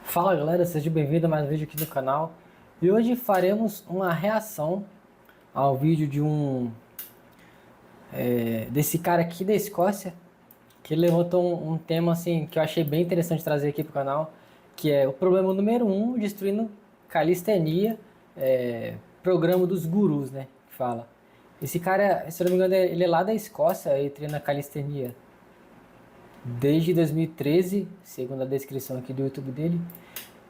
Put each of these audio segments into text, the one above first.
Fala galera, seja bem-vindo a mais um vídeo aqui no canal. E hoje faremos uma reação ao vídeo de desse cara aqui da Escócia, que levantou um tema assim que eu achei bem interessante trazer aqui pro canal, que é o problema número 1 destruindo calistenia, programa dos gurus, né, que fala. Esse cara, se eu não me engano, ele é lá da Escócia, ele treina calistenia desde 2013, segundo a descrição aqui do YouTube dele.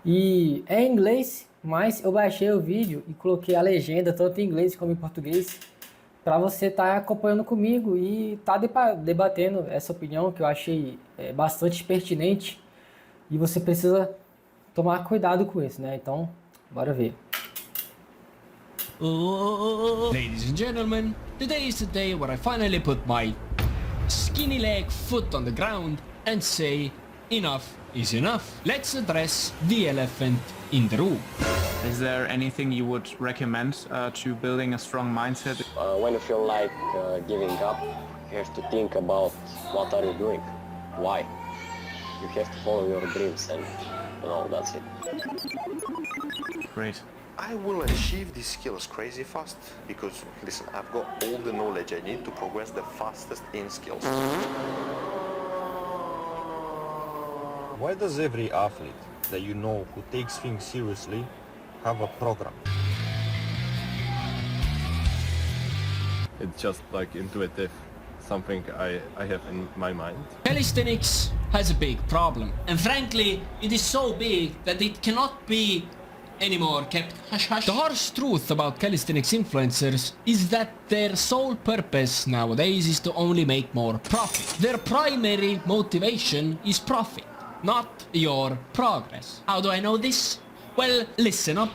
E é em inglês, mas eu baixei o vídeo e coloquei a legenda tanto em inglês como em português para você estar acompanhando comigo e estar debatendo essa opinião que eu achei bastante pertinente, e você precisa tomar cuidado com isso, né? Então, bora ver. Ladies and gentlemen, today is the day where I finally put my skinny leg foot on the ground and say enough is enough. Let's address the elephant in the room. Is there anything you would recommend to building a strong mindset? When you feel like giving up, you have to think about what are you doing, why. You have to follow your dreams, and that's it. Great. I will achieve these skills crazy fast because, listen, I've got all the knowledge I need to progress the fastest in skills. Why does every athlete that you know who takes things seriously have a program? It's just like intuitive, something I have in my mind. Calisthenics has a big problem, and frankly, it is so big that it cannot be anymore kept hush hush. The harsh truth about calisthenics influencers is that their sole purpose nowadays is to only make more profit. Their primary motivation is profit, not your progress. How do I know this? Well, listen up.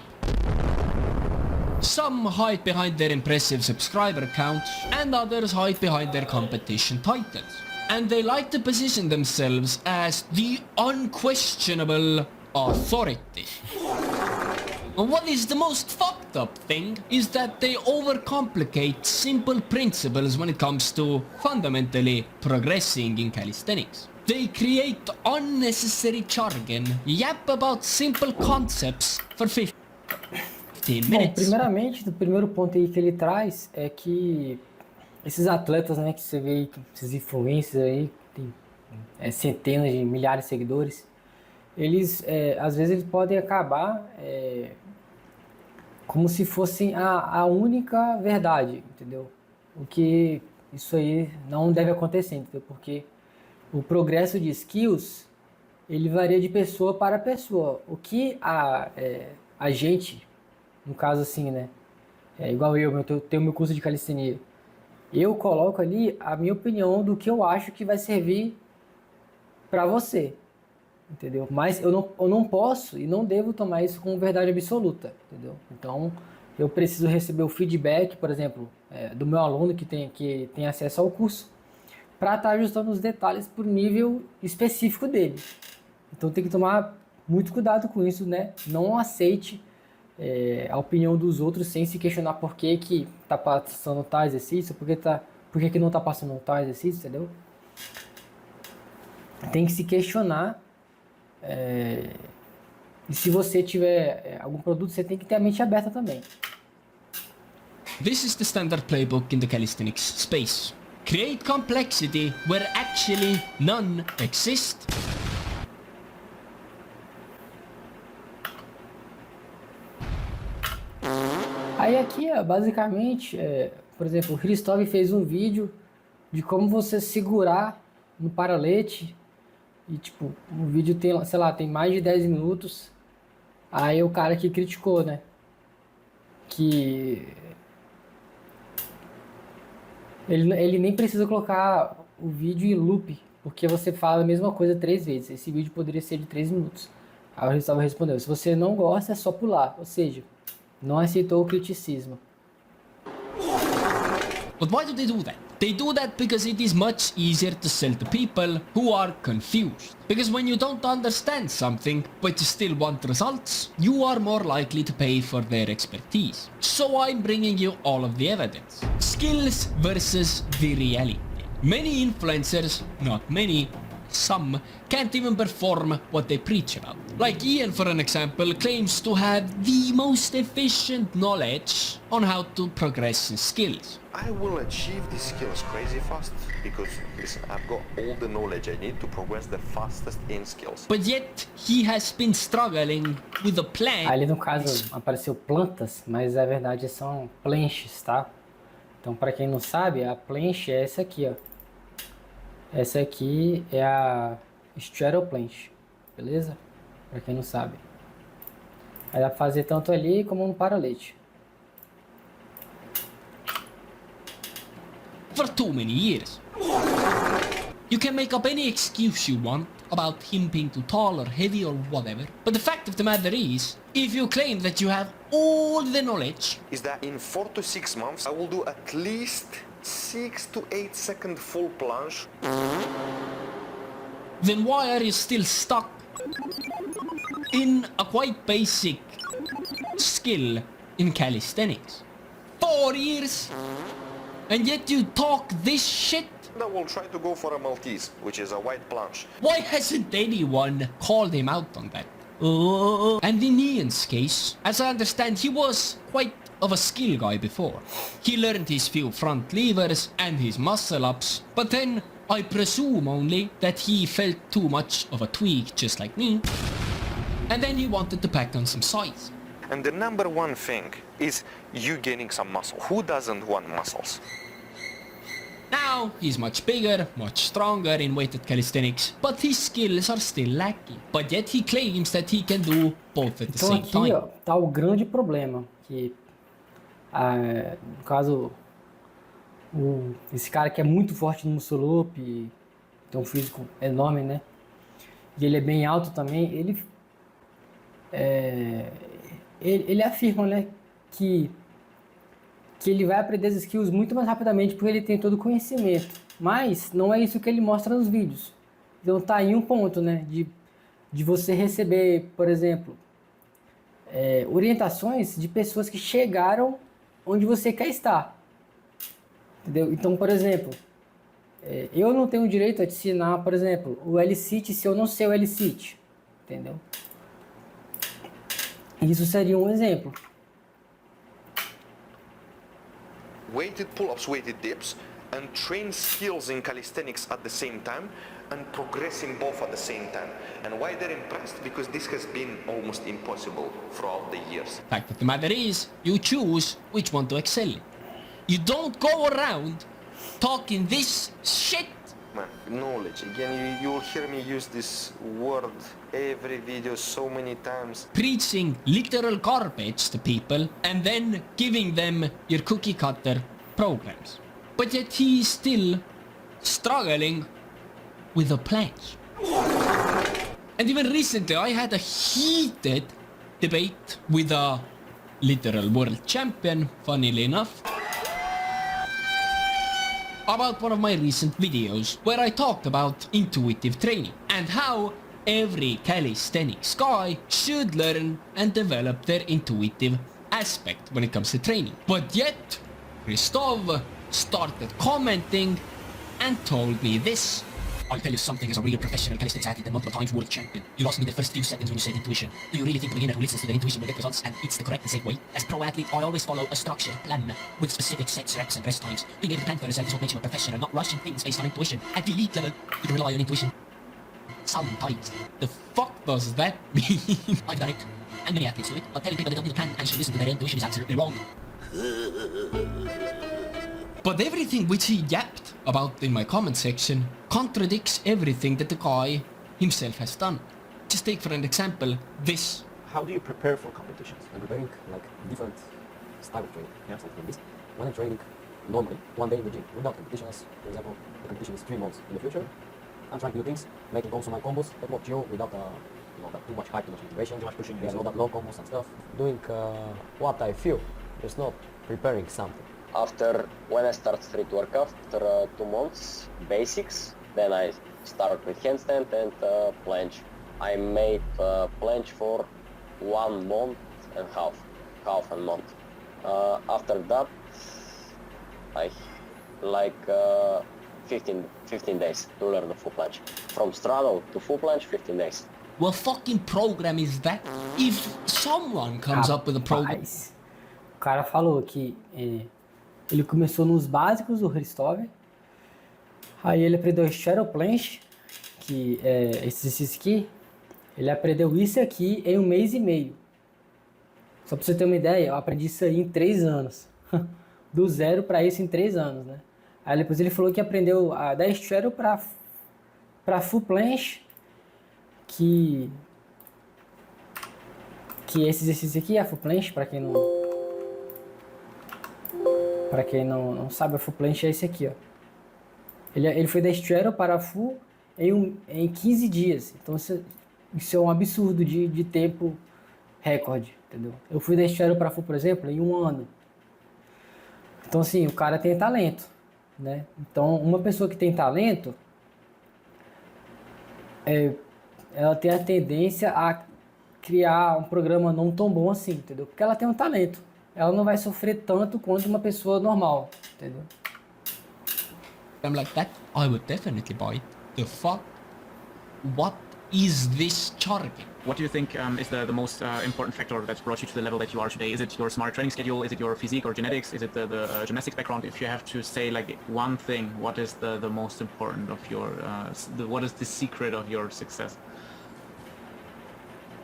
Some hide behind their impressive subscriber counts, and others hide behind their competition titles. And they like to position themselves as the unquestionable authority. And what is the most fucked up thing is that they overcomplicate simple principles when it comes to fundamentally progressing in calisthenics. They create unnecessary jargon, yap about simple concepts for 15 Bom, minutes. primeiramente, o primeiro ponto aí que ele traz é que esses atletas, né, que você vê aí, esses influencers aí, que tem centenas de milhares de seguidores, eles, às vezes, eles podem acabar como se fossem a única verdade, entendeu? O que isso aí não deve acontecer, entendeu? Porque o progresso de skills, ele varia de pessoa para pessoa. O que a gente, no caso assim, né? Igual eu tenho meu curso de calistenia. Eu coloco ali a minha opinião do que eu acho que vai servir para você, entendeu? Mas eu não posso e não devo tomar isso como verdade absoluta, entendeu? Então, eu preciso receber o feedback, por exemplo, do meu aluno que tem acesso ao curso, para estar ajustando os detalhes para o nível específico dele. Então, tem que tomar muito cuidado com isso, né? Não aceite a opinião dos outros sem se questionar por que que tá passando tal exercício, por que que não tá passando tal exercício, entendeu? Tem que se questionar. E se você tiver algum produto, você tem que ter a mente aberta também. This is the standard playbook in the calisthenics space. Create complexity where actually none exist. Aí aqui, basicamente, por exemplo, o Christoph fez um vídeo de como você segurar no paralete. E tipo, o vídeo tem, sei lá, tem mais de 10 minutos. Aí o cara que criticou, né? Que ele nem precisa colocar o vídeo em loop, porque você fala a mesma coisa 3 vezes. Esse vídeo poderia ser de 3 minutos. Aí o Gustavo respondeu: se você não gosta, é só pular. Ou seja, não aceitou o criticismo. But why do they do that? They do that because it is much easier to sell to people who are confused. Because when you don't understand something, but you still want results, you are more likely to pay for their expertise. So I'm bringing you all of the evidence. Skills versus the reality. Many influencers, not many, some can't even perform what they preach about. Like Ian, for an example, claims to have the most efficient knowledge on how to progress in skills. I will achieve these skills crazy fast because, listen, I've got all the knowledge I need to progress the fastest in skills. But yet, he has been struggling with a plan. Ali no caso apareceu plantas, mas na verdade são planches, tá? Então para quem não sabe, a planche é essa aqui, ó. Essa aqui é a straddle planche, beleza? Para quem não sabe. Aí dá pra fazer tanto ali como no paralete. For too many years. You can make up any excuse you want about him being too tall or heavy or whatever, but the fact of the matter is, if you claim that you have all the knowledge, Is that in 4 to 6 months I will do at least 6 to 8 second full plunge. then why are you still stuck in a quite basic skill in calisthenics? 4 years? And yet you talk this shit? I will try to go for a Maltese, which is a wide plunge. Why hasn't anyone called him out on that? And in Ian's case, as I understand, he was quite of a skill guy before. He learned his few front levers and his muscle ups, but then I presume only that he felt too much of a tweak just like me, and then he wanted to pack on some size. And the number one thing is you gaining some muscle. Who doesn't want muscles? Now he's much bigger, much stronger in weighted calisthenics, but his skills are still lacking. But yet he claims that he can do both at the Então same aqui, time. ó, tá o grande problema, que no caso esse cara que é muito forte no muscle up, tem um físico enorme, né? E ele é bem alto também, ele afirma, né, que ele vai aprender as skills muito mais rapidamente porque ele tem todo o conhecimento. Mas não é isso que ele mostra nos vídeos. Então tá aí um ponto, né, de você receber, por exemplo, orientações de pessoas que chegaram onde você quer estar. Entendeu? Então, por exemplo, eu não tenho o direito a te ensinar, por exemplo, o L-sit se eu não sei o L-sit. Entendeu? Isso seria um exemplo. Weighted pull-ups, weighted dips, and train skills in calisthenics at the same time and progressing both at the same time. And why they're impressed? Because this has been almost impossible throughout the years. Fact of the matter is, you choose which one to excel in. You don't go around talking this shit. Man, knowledge. Again, you will hear me use this word every video so many times. Preaching literal garbage to people and then giving them your cookie cutter programs. But yet he's still struggling with a planche. And even recently I had a heated debate with a literal world champion, funnily enough, about one of my recent videos where I talked about intuitive training and how every calisthenics guy should learn and develop their intuitive aspect when it comes to training. But yet, Christoph started commenting and told me this. I'll tell you something, as a real professional calisthenics athlete and multiple times world champion. You lost me the first few seconds when you said intuition. Do you really think a beginner who listens to their intuition will get results and it's the correct and safe way? As pro athlete, I always follow a structured plan with specific sets, reps and rest times. Being able to plan for yourself is what makes you a professional, not rushing things based on intuition. At the elite level, you can rely on intuition. Sometimes. The fuck does that mean? I've done it, and many athletes do it, but telling people they don't need to plan and should listen to their intuition is absolutely wrong. But everything which he yapped about in my comment section contradicts everything that the guy himself has done. Just take for an example this. How do you prepare for competitions? I'm preparing like different style of training, something like this. When I'm training normally, one day in the gym, without competitions, for example, the competition is 3 months in the future, I'm trying to do things, making also my combos, but more chill, without that too much hype, too much motivation, too much pushing, not low combos and stuff. Doing what I feel, just not preparing something. After when I start street workout, after 2 months, basics, then I start with handstand and planche. I made planche for 1 month and half a month. After that, I like 15 days to learn the full planche. From straddle to full planche, 15 days. What fucking program is that? If someone comes up with a program... Rapaz, o cara falou que ele começou nos básicos do Hristov, aí ele aprendeu Shadow Planche, que é esse exercício aqui, ele aprendeu isso aqui em 1 mês e meio. Só pra você ter uma ideia, eu aprendi isso aí em 3 anos. Do zero pra isso em 3 anos, né? Aí depois ele falou que aprendeu a 10 Shadow pra Full Planche, que esse exercício aqui é a Full Planche, pra quem não sabe, a Full Planche é esse aqui, ó. Ele foi da Shadow para a Full em 15 dias. Então isso é um absurdo de tempo recorde, entendeu? Eu fui da Shadow para a Full, por exemplo, em 1 ano. Então assim, o cara tem talento, né? Então uma pessoa que tem talento, ela tem a tendência a criar um programa não tão bom assim, entendeu? Porque ela tem um talento. Ela não vai sofrer tanto quanto uma pessoa normal, entendeu? I'm like that, I would definitely buy it. The fuck? What is this charging? What do you think is the most important factor that's brought you to the level that you are today? Is it your smart training schedule? Is it your physique or genetics? Is it the gymnastics background? If you have to say like one thing, what is the most important of your, what is the secret of your success?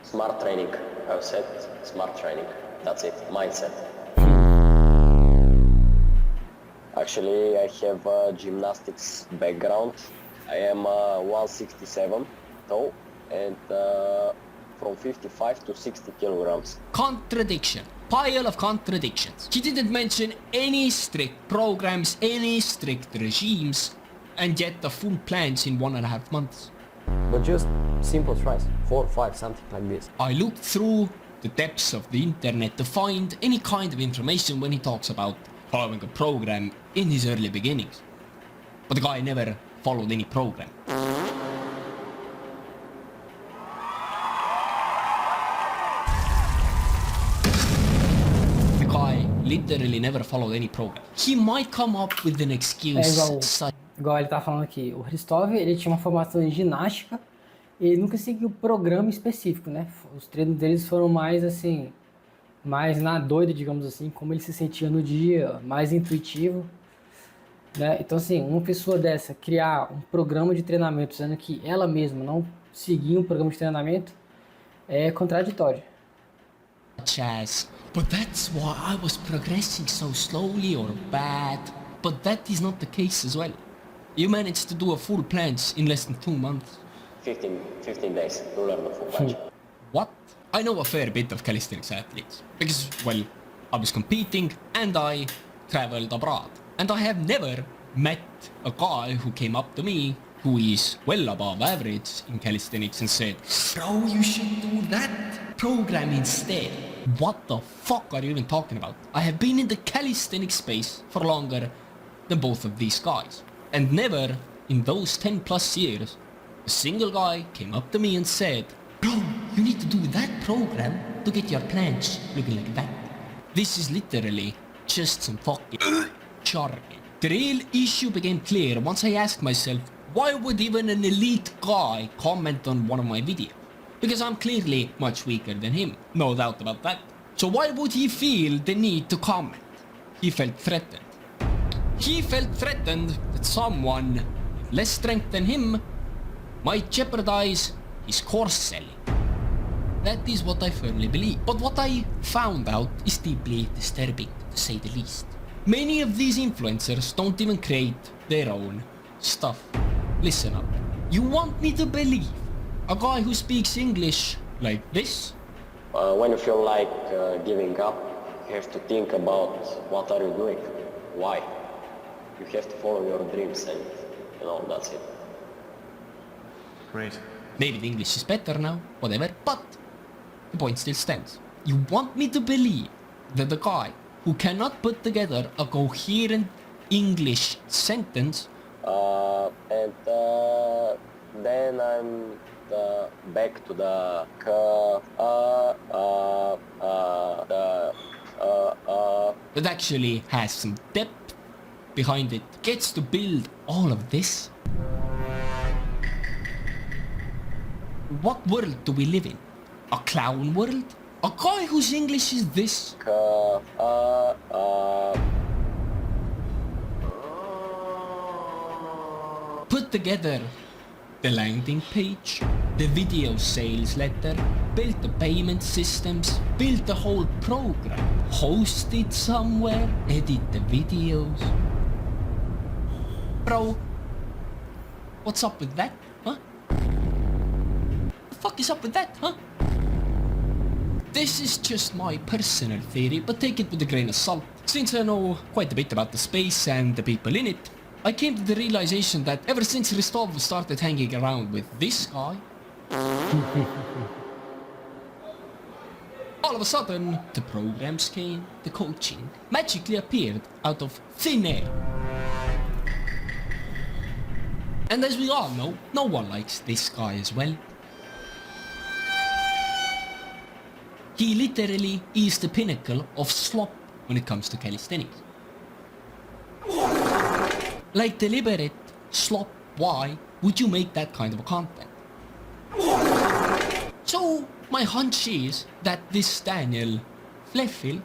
Smart training, I've said smart training. That's it, mindset. Actually, I have a gymnastics background. I am 167 tall and from 55 to 60 kilograms. Contradiction. Pile of contradictions. He didn't mention any strict programs, any strict regimes, and yet the full plans in 1.5 months. But just simple tries, 4 or 5, something like this. I looked through the depths of the internet to find any kind of information when he talks about following a program in his early beginnings. But the guy never followed any program. The guy literally never followed any program. He might come up with an excuse such... Igual ele tá falando aqui, o Hristov, ele tinha uma formação em ginástica e ele nunca seguiu programa específico, né? Os treinos deles foram mais assim, mais na doida, digamos assim, como ele se sentia no dia, mais intuitivo, né? Então assim, uma pessoa dessa criar um programa de treinamento, sendo que ela mesma não seguia um programa de treinamento, é contraditório. as, but that's why I was progressing so slowly or bad. But that is not the case as well. You managed to do a full planche in less than 2 months. 15 days to learn the full planche. What? I know a fair bit of calisthenics athletes. Because, well, I was competing and I traveled abroad. And I have never met a guy who came up to me who is well above average in calisthenics and said, "Bro, you should do that program instead." What the fuck are you even talking about? I have been in the calisthenics space for longer than both of these guys. And never, in those 10 plus years, a single guy came up to me and said, "Bro, you need to do that program to get your planche looking like that." This is literally just some fucking jargon. The real issue became clear once I asked myself, why would even an elite guy comment on one of my videos? Because I'm clearly much weaker than him, no doubt about that. So why would he feel the need to comment? He felt threatened. He felt threatened that someone with less strength than him might jeopardize his course selling. That is what I firmly believe. But what I found out is deeply disturbing, to say the least. Many of these influencers don't even create their own stuff. Listen up. You want me to believe a guy who speaks English like this? When you feel like giving up, you have to think about what are you doing, why. You have to follow your dreams and, that's it. Great. Maybe the English is better now, whatever, but the point still stands. You want me to believe that the guy who cannot put together a coherent English sentence then I'm back to the that actually has some depth behind it gets to build all of this? What world do we live in? A clown world? A guy whose English is this? Put together the landing page, the video sales letter, built the payment systems, built the whole program, host it somewhere, edit the videos. Bro, what's up with that, huh? The fuck is up with that, huh? This is just my personal theory, but take it with a grain of salt. Since I know quite a bit about the space and the people in it, I came to the realization that ever since Hristov started hanging around with this guy, all of a sudden, the programs came, the coaching magically appeared out of thin air. And as we all know, no one likes this guy as well. He literally is the pinnacle of slop when it comes to calisthenics. Like deliberate slop, why would you make that kind of a content? So my hunch is that this Daniel Flefil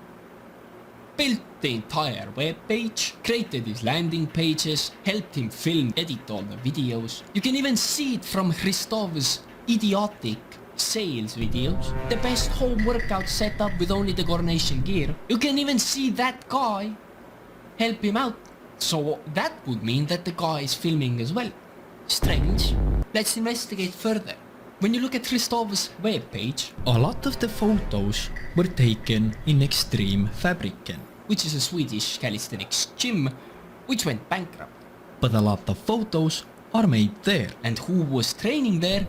built the entire web page, created his landing pages, helped him film, edit all the videos. You can even see it from Hristov's idiotic sales videos. The best home workout setup with only the Gornation gear. You can even see that guy help him out. So that would mean that the guy is filming as well. Strange. Let's investigate further. When you look at Hristov's webpage, a lot of the photos were taken in Extreme Fabriken, which is a Swedish calisthenics gym which went bankrupt. But a lot of photos are made there. And who was training there?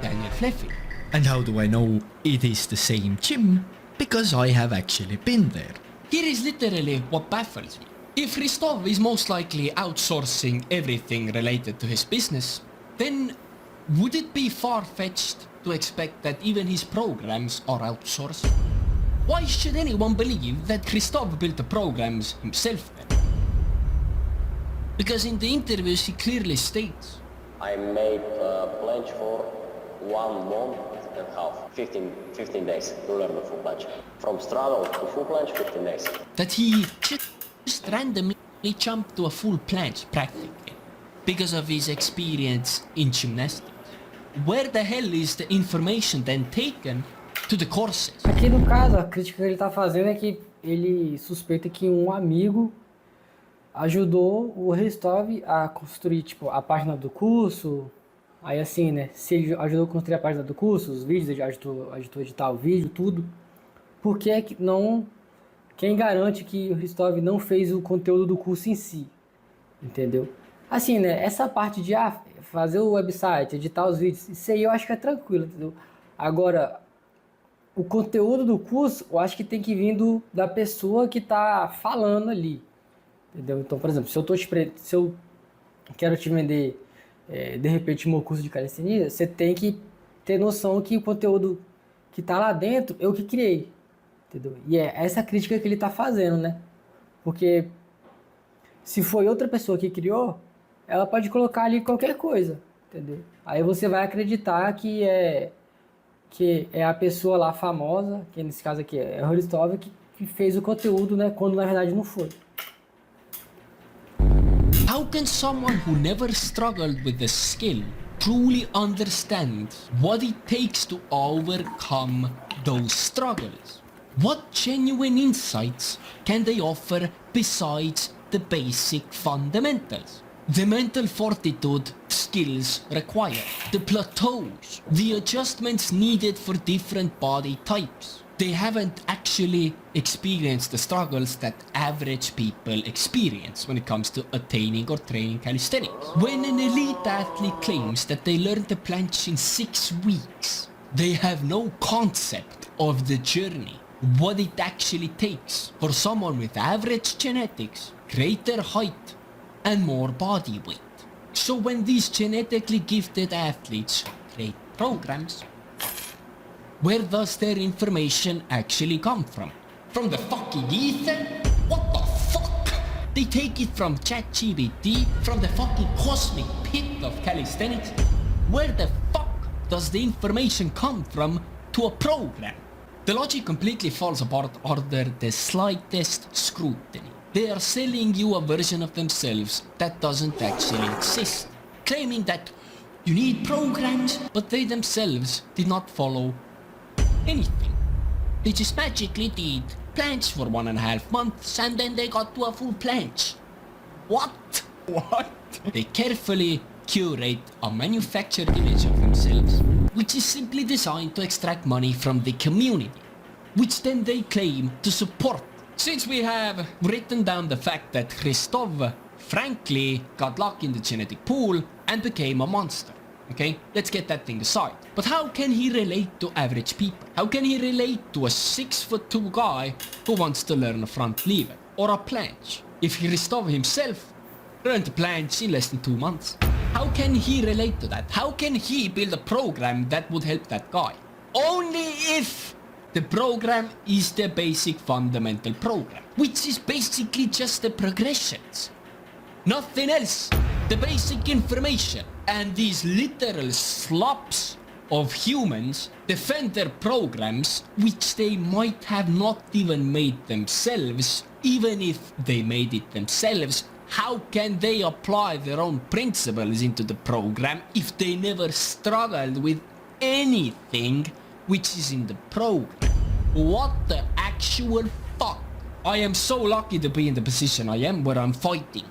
Daniel Fleffy. And how do I know it is the same gym? Because I have actually been there. Here is literally what baffles me. If Hristov is most likely outsourcing everything related to his business, then would it be far-fetched to expect that even his programs are outsourced? Why should anyone believe that Hristov built the programs himself then? Because in the interviews he clearly states, I made planche for 1 month and a half, 15 days to learn the full planche. From straddle to full planche, 15 days. that he just randomly jumped to a full planche practically because of his experience in gymnastics. Where the hell is the information then taken to the courses? Aqui no caso, a crítica que ele tá fazendo é que ele suspeita que um amigo ajudou o Hristov a construir, tipo, a página do curso. Aí assim, né, se ele ajudou a construir a página do curso, os vídeos, ele ajudou a editar o vídeo, tudo. Por que que não... Quem garante que o Hristov não fez o conteúdo do curso em si? Entendeu? Assim, né, essa parte de fazer o website, editar os vídeos, isso aí eu acho que é tranquilo, entendeu? Agora, o conteúdo do curso, eu acho que tem que vir da pessoa que tá falando ali, entendeu? Então, por exemplo, se eu quero te vender, de repente, meu curso de calistenia, você tem que ter noção que o conteúdo que tá lá dentro, eu que criei, entendeu? E é essa crítica que ele tá fazendo, né? Porque se foi outra pessoa que criou, ela pode colocar ali qualquer coisa, entendeu? Aí você vai acreditar que é a pessoa lá famosa, que nesse caso aqui é o Hristov, que fez o conteúdo, né? Quando na verdade não foi. How can someone who never struggled with the skill truly understand what it takes to overcome those struggles? What genuine insights can they offer besides the basic fundamentals? The mental fortitude skills required, the plateaus, the adjustments needed for different body types. They haven't actually experienced the struggles that average people experience when it comes to attaining or training calisthenics. When an elite athlete claims that they learned the planche in 6 weeks, they have no concept of the journey, what it actually takes for someone with average genetics, greater height, and more body weight. So when these genetically gifted athletes create programs, where does their information actually come from? From the fucking ether? What the fuck? They take it from ChatGPT, from the fucking cosmic pit of calisthenics. Where the fuck does the information come from to a program? The logic completely falls apart under the slightest scrutiny. They are selling you a version of themselves that doesn't actually exist, claiming that you need programs, but they themselves did not follow anything. They just magically did planche for 1.5 months and then they got to a full planche. What? What? They carefully curate a manufactured image of themselves, which is simply designed to extract money from the community, which then they claim to support. Since we have written down the fact that Christoph frankly got locked in the genetic pool and became a monster. Okay, let's get that thing aside. But how can he relate to average people? How can he relate to a 6'2" guy who wants to learn a front lever or a planche? If Christoph himself learned a planche in less than 2 months, how can he relate to that? How can he build a program that would help that guy? Only if the program is the basic fundamental program, which is basically just the progressions. Nothing else. The basic information. And these literal slops of humans defend their programs, which they might have not even made themselves. Even if they made it themselves, how can they apply their own principles into the program if they never struggled with anything which is in the program? What the actual fuck? I am so lucky to be in the position I am, where I'm fighting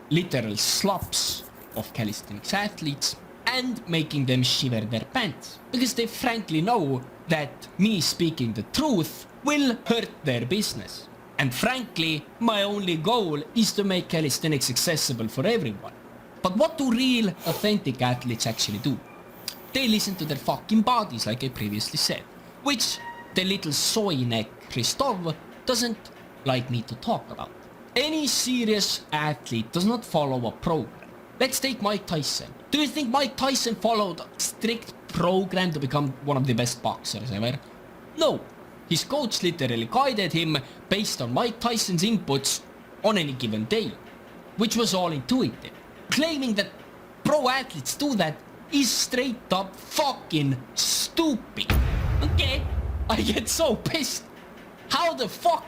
literal slops of calisthenics athletes and making them shiver their pants, because they frankly know that me speaking the truth will hurt their business. And frankly, my only goal is to make calisthenics accessible for everyone. But what do real, authentic athletes actually do? They listen to their fucking bodies, like I previously said, which the little soy neck Christoph doesn't like me to talk about. Any serious athlete does not follow a program. Let's take Mike Tyson. Do you think Mike Tyson followed a strict program to become one of the best boxers ever? No. His coach literally guided him based on Mike Tyson's inputs on any given day, which was all intuitive. Claiming that pro athletes do that is straight up fucking stupid. Okay? I get so pissed. How the fuck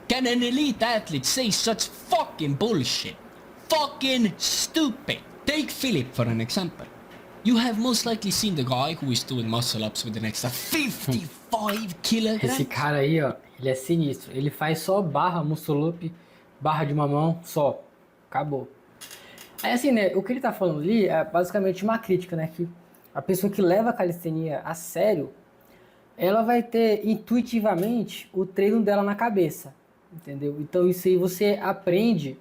can an elite athlete say such fucking bullshit? Fucking stupid. Take Philip for an example. You have most likely seen the guy who is doing muscle ups with an extra 55 kilograms. Esse cara aí, ó, ele é sinistro. Ele faz só barra, muscle up, barra de uma mão, só. Acabou. Aí assim, né, o que ele tá falando ali é basicamente uma crítica, né, que a pessoa que leva a calistenia a sério, ela vai ter intuitivamente o treino dela na cabeça, entendeu? Então isso aí você aprende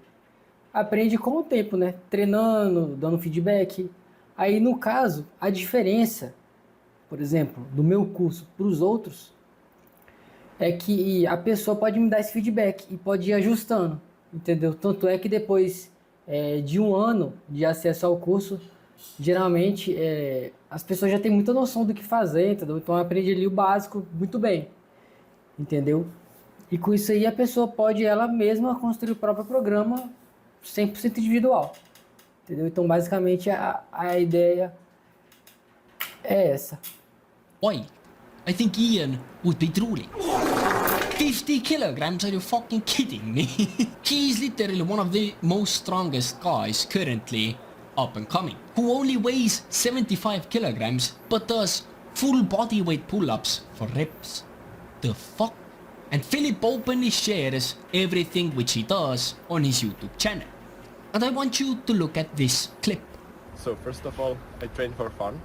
com o tempo, né? Treinando, dando feedback. Aí no caso, a diferença, por exemplo, do meu curso para os outros, é que a pessoa pode me dar esse feedback e pode ir ajustando, entendeu? Tanto é que depois de 1 ano de acesso ao curso, geralmente as pessoas já têm muita noção do que fazer, entendeu? Então aprende ali o básico muito bem, entendeu? E com isso aí a pessoa pode ela mesma construir o próprio programa 100% individual, entendeu? Então basicamente a ideia é essa. Why? I think Ian would be drooling. 50 kilograms? Are you fucking kidding me? He is literally one of the most strongest guys currently up and coming, who only weighs 75 kilograms but does full body weight pull-ups for reps. The fuck? And Philip openly shares everything which he does on his YouTube channel. And I want you to look at this clip. So first of all, I train for fun.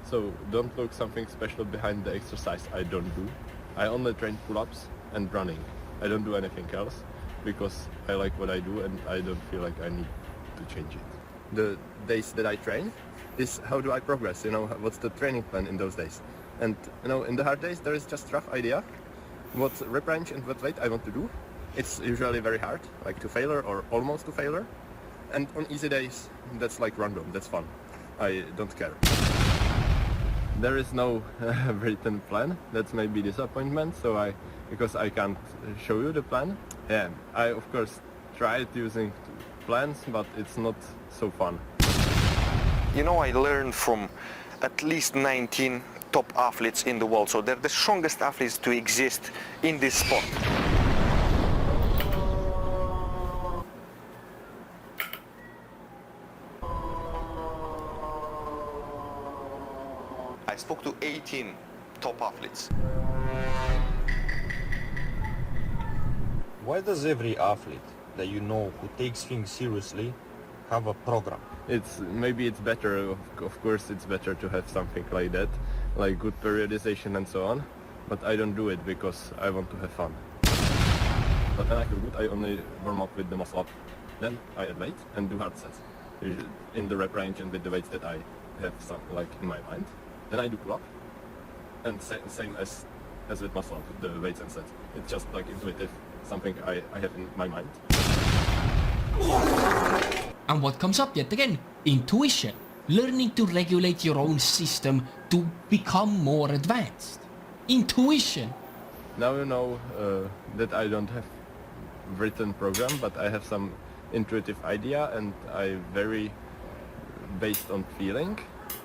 So don't look something special behind the exercise I don't do. I only train pull-ups and running. I don't do anything else because I like what I do and I don't feel like I need to change it. The days that I train is how do I progress, what's the training plan in those days. And in the hard days there is just rough idea what rep range and what weight I want to do. It's usually very hard, like to failure or almost to failure. And on easy days, that's like random, that's fun. I don't care. There is no written plan. That's maybe disappointment. Because I can't show you the plan. Yeah, I of course tried using plans, but it's not so fun. You know, I learned from at least 19 top athletes in the world, so they're the strongest athletes to exist in this sport. I spoke to 18 top athletes. Why does every athlete that you know who takes things seriously have a program? Maybe it's better, of course it's better to have something like that, like good periodization and so on, but I don't do it because I want to have fun. But when I feel good, I only warm up with the muscle up. Then I add weight and do hard sets in the rep range and with the weights that I have some, like in my mind. Then I do pull up, and same as with muscle up, the weights and sets. It's just like intuitive, something I have in my mind. And what comes up yet again? Intuition. Learning to regulate your own system to become more advanced. Intuition. Now you know that I don't have written program, but I have some intuitive idea and I very based on feeling.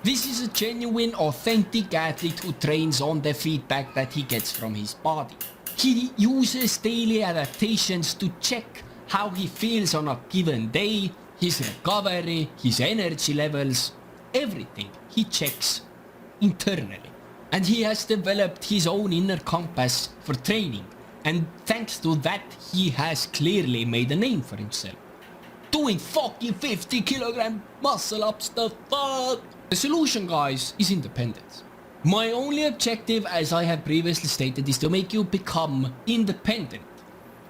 This is a genuine, authentic athlete who trains on the feedback that he gets from his body. He uses daily adaptations to check how he feels on a given day, his recovery, his energy levels, everything he checks internally. And he has developed his own inner compass for training, and thanks to that he has clearly made a name for himself. Doing fucking 50 kilogram muscle ups, the fuck? The solution, guys, is independence. My only objective, as I have previously stated, is to make you become independent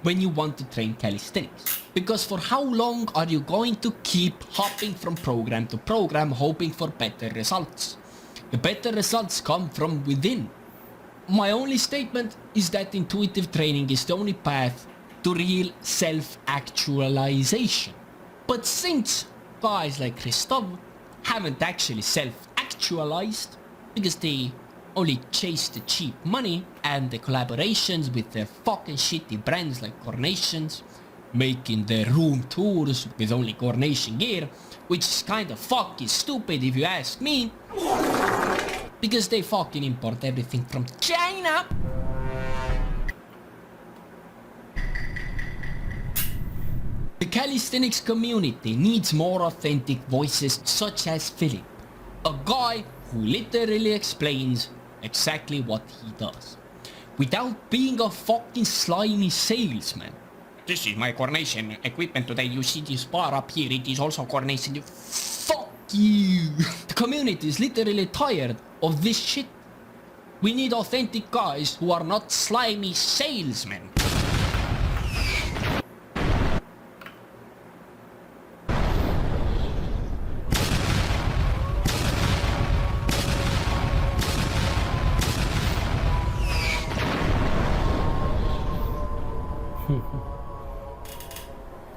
when you want to train calisthenics. Because for how long are you going to keep hopping from program to program hoping for better results? The better results come from within. My only statement is that intuitive training is the only path to real self-actualization. But since guys like Christoph haven't actually self-actualized because they only chase the cheap money and the collaborations with their fucking shitty brands like Coordinations, making their room tours with only Coordination gear, which is kind of fucking stupid if you ask me, because they fucking import everything from China. The calisthenics community needs more authentic voices such as Philip, a guy who literally explains exactly what he does, without being a fucking slimy salesman. This is my Coordination equipment today, you see this bar up here, it is also Coordination. Fuck you! The community is literally tired of this shit. We need authentic guys who are not slimy salesmen.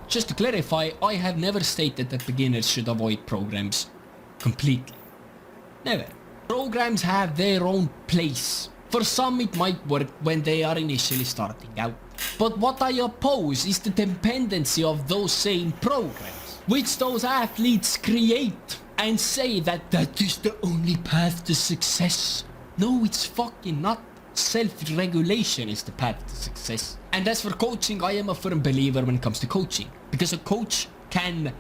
Just to clarify, I have never stated that beginners should avoid programs completely. Never. Programs have their own place. For some it might work when they are initially starting out. But what I oppose is the dependency of those same programs, which those athletes create and say that that is the only path to success. No, it's fucking not. Self-regulation is the path to success. And as for coaching, I am a firm believer when it comes to coaching, because a coach can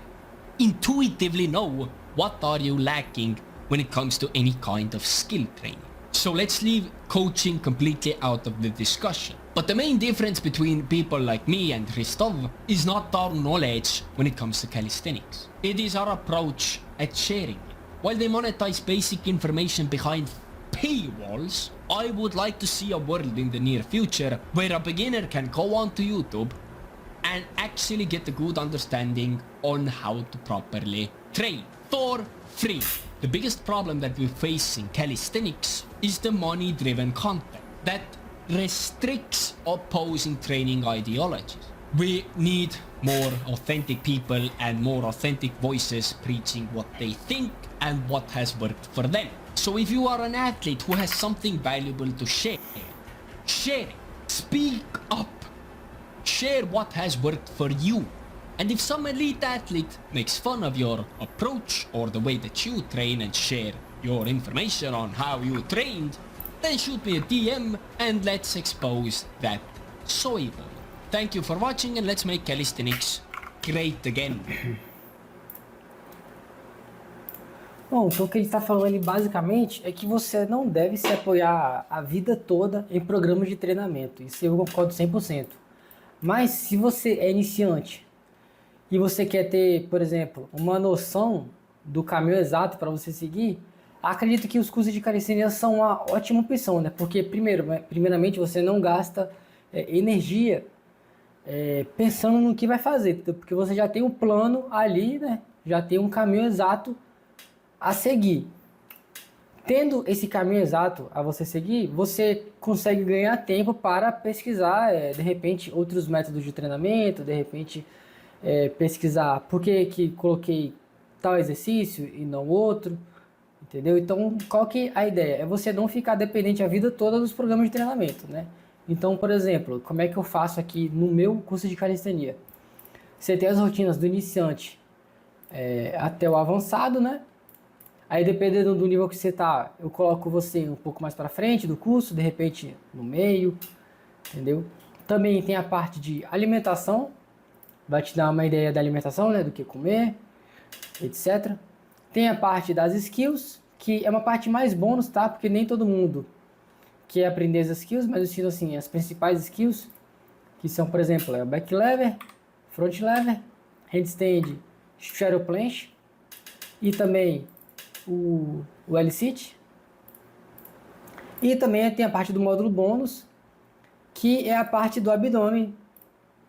intuitively know what are you lacking when it comes to any kind of skill training. So let's leave coaching completely out of the discussion. But the main difference between people like me and Christoph is not our knowledge when it comes to calisthenics. It is our approach at sharing it. While they monetize basic information behind paywalls, I would like to see a world in the near future where a beginner can go onto YouTube and actually get a good understanding on how to properly train for free. The biggest problem that we face in calisthenics is the money-driven content that restricts opposing training ideologies. We need more authentic people and more authentic voices preaching what they think and what has worked for them. So if you are an athlete who has something valuable to share, share it. Speak up. Share what has worked for you. And if some elite athlete makes fun of your approach or the way that you train and share your information on how you trained, then shoot me a DM and let's expose that soible. Thank you for watching and let's make calisthenics great again. Bom, então o que ele está falando ali basicamente é que você não deve se apoiar a vida toda em programas de treinamento. Isso eu concordo 100%. Mas se você é iniciante e você quer ter, por exemplo, uma noção do caminho exato para você seguir, acredito que os cursos de calistenia são uma ótima opção, né? Porque primeiramente você não gasta energia pensando no que vai fazer, porque você já tem um plano ali, né? Já tem um caminho exato a seguir. Tendo esse caminho exato a você seguir, você consegue ganhar tempo para pesquisar, de repente, outros métodos de treinamento, de repente, pesquisar por que coloquei tal exercício e não outro, entendeu? Então, qual que é a ideia? É você não ficar dependente a vida toda dos programas de treinamento, né? Então, por exemplo, como é que eu faço aqui no meu curso de calistenia? Você tem as rotinas do iniciante até o avançado, né? Aí, dependendo do nível que você tá, eu coloco você um pouco mais para frente do curso, de repente no meio, entendeu? Também tem a parte de alimentação, vai te dar uma ideia da alimentação, né? Do que comer, etc. Tem a parte das skills, que é uma parte mais bônus, tá? Porque nem todo mundo quer aprender as skills, mas eu ensino assim, as principais skills, que são, por exemplo, o back lever, front lever, handstand, shadow planche, e também o L-sit. E também tem a parte do módulo bônus, que é a parte do abdômen,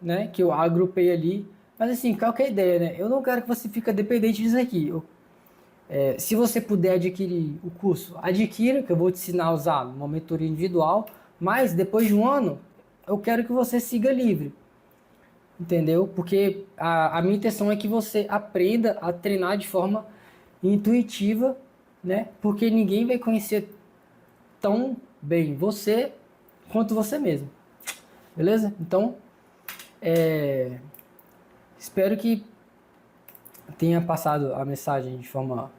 né? Que eu agrupei ali. Mas assim, qual que é a ideia, né? Eu não quero que você fique dependente disso aqui. Se você puder adquirir o curso, adquira, que eu vou te ensinar a usar uma mentoria individual. Mas depois de um ano, eu quero que você siga livre. Entendeu? Porque a minha intenção é que você aprenda a treinar de forma intuitiva, né? Porque ninguém vai conhecer tão bem você quanto você mesmo. Beleza? Então, espero que tenha passado a mensagem de forma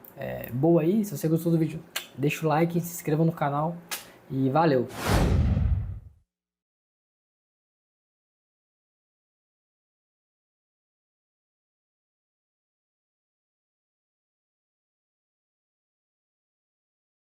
boa aí. Se você gostou do vídeo, deixa o like, se inscreva no canal e valeu!